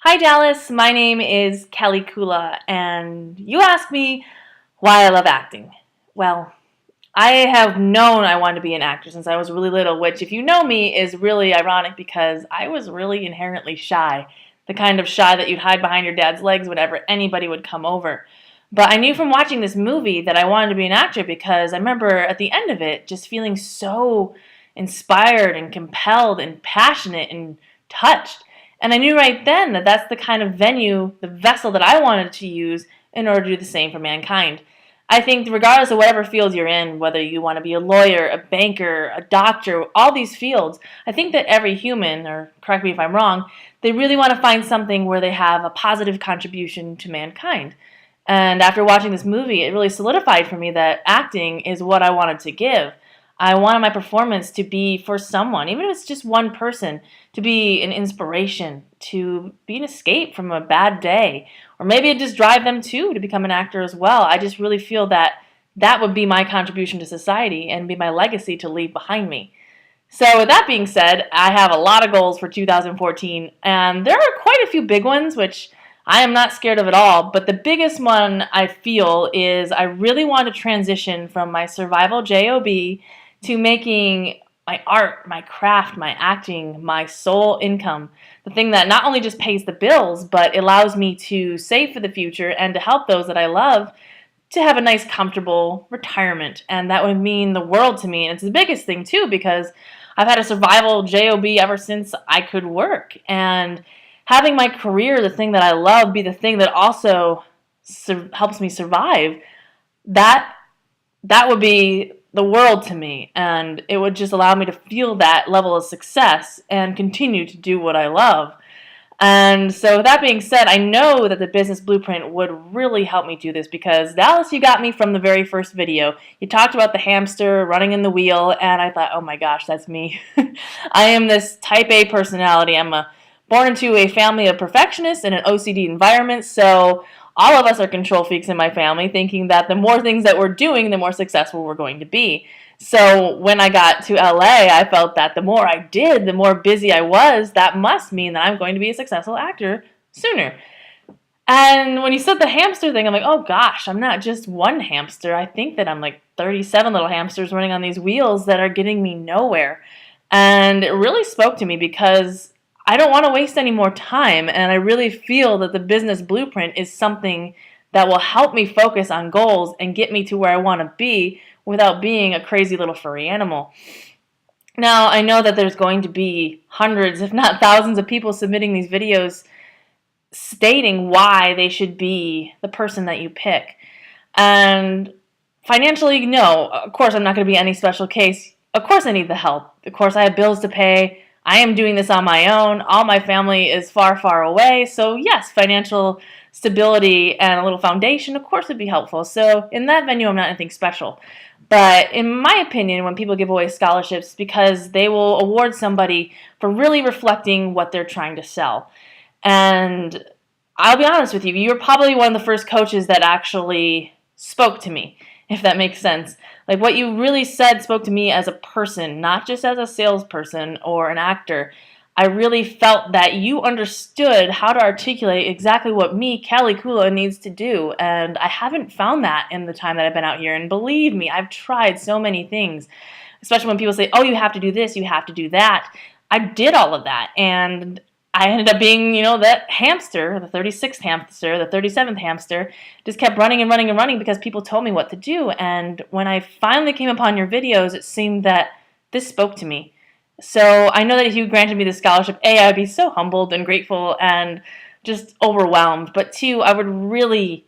Hi Dallas, my name is Kelly Kula, and you asked me why I love acting. Well, I have known I wanted to be an actor since I was really little, which, if you know me, is really ironic because I was really inherently shy. The kind of shy that you'd hide behind your dad's legs whenever anybody would come over. But I knew from watching this movie that I wanted to be an actor because I remember at the end of it just feeling so inspired and compelled and passionate and touched. And I knew right then that that's the kind of venue, the vessel that I wanted to use in order to do the same for mankind. I think regardless of whatever field you're in, whether you want to be a lawyer, a banker, a doctor, all these fields, I think that every human, or correct me if I'm wrong, they really want to find something where they have a positive contribution to mankind. And after watching this movie, it really solidified for me that acting is what I wanted to give. I wanted my performance to be for someone, even if it's just one person, to be an inspiration, to be an escape from a bad day, or maybe it just drive them too to become an actor as well. I just really feel that that would be my contribution to society and be my legacy to leave behind me. So with that being said, I have a lot of goals for 2014, and there are quite a few big ones, which I am not scared of at all. But the biggest one I feel is I really want to transition from my survival job to making my art, my craft, my acting, my sole income, the thing that not only just pays the bills, but allows me to save for the future and to help those that I love to have a nice, comfortable retirement. And that would mean the world to me. And it's the biggest thing, too, because I've had a survival job ever since I could work. And having my career, the thing that I love, be the thing that also helps me survive, that that would be the world to me, and it would just allow me to feel that level of success and continue to do what I love. And so with that being said, I know that the business blueprint would really help me do this because, Dallas, you got me from the very first video. You talked about the hamster running in the wheel, and I thought, oh my gosh, that's me. I am this type A personality. Born into a family of perfectionists in an OCD environment, so all of us are control freaks in my family, thinking that the more things that we're doing, the more successful we're going to be. So when I got to LA, I felt that the more I did, the more busy I was, that must mean that I'm going to be a successful actor sooner. And when you said the hamster thing, I'm like, oh gosh, I'm not just one hamster. I think that I'm like 37 little hamsters running on these wheels that are getting me nowhere. And it really spoke to me because I don't want to waste any more time, and I really feel that the business blueprint is something that will help me focus on goals and get me to where I want to be without being a crazy little furry animal. Now, I know that there's going to be hundreds, if not thousands, of people submitting these videos stating why they should be the person that you pick. And financially, no, of course I'm not going to be any special case. Of course I need the help. Of course I have bills to pay. I am doing this on my own. All my family is far, far away. So yes, financial stability and a little foundation, of course, would be helpful. So in that venue, I'm not anything special. But in my opinion, when people give away scholarships, because they will award somebody for really reflecting what they're trying to sell. And I'll be honest with you, you're probably one of the first coaches that actually spoke to me, if that makes sense. Like, what you really said spoke to me as a person, not just as a salesperson or an actor. I really felt that you understood how to articulate exactly what me, Kelly Kula, needs to do. And I haven't found that in the time that I've been out here. And believe me, I've tried so many things, especially when people say, oh, you have to do this, you have to do that. I did all of that. And I ended up being, that hamster, the 36th hamster, the 37th hamster, just kept running and running and running because people told me what to do. And when I finally came upon your videos, it seemed that this spoke to me. So I know that if you granted me the scholarship, A, I would be so humbled and grateful and just overwhelmed. But two, I would really,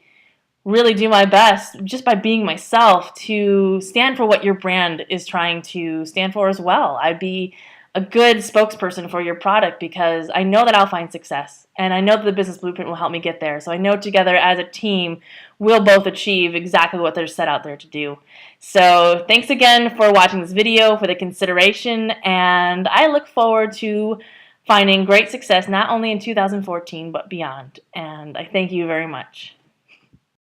really do my best just by being myself to stand for what your brand is trying to stand for as well. I'd be a good spokesperson for your product because I know that I'll find success and I know that the business blueprint will help me get there. So I know together as a team, we'll both achieve exactly what they're set out there to do. So thanks again for watching this video, for the consideration, and I look forward to finding great success not only in 2014 but beyond. And I thank you very much.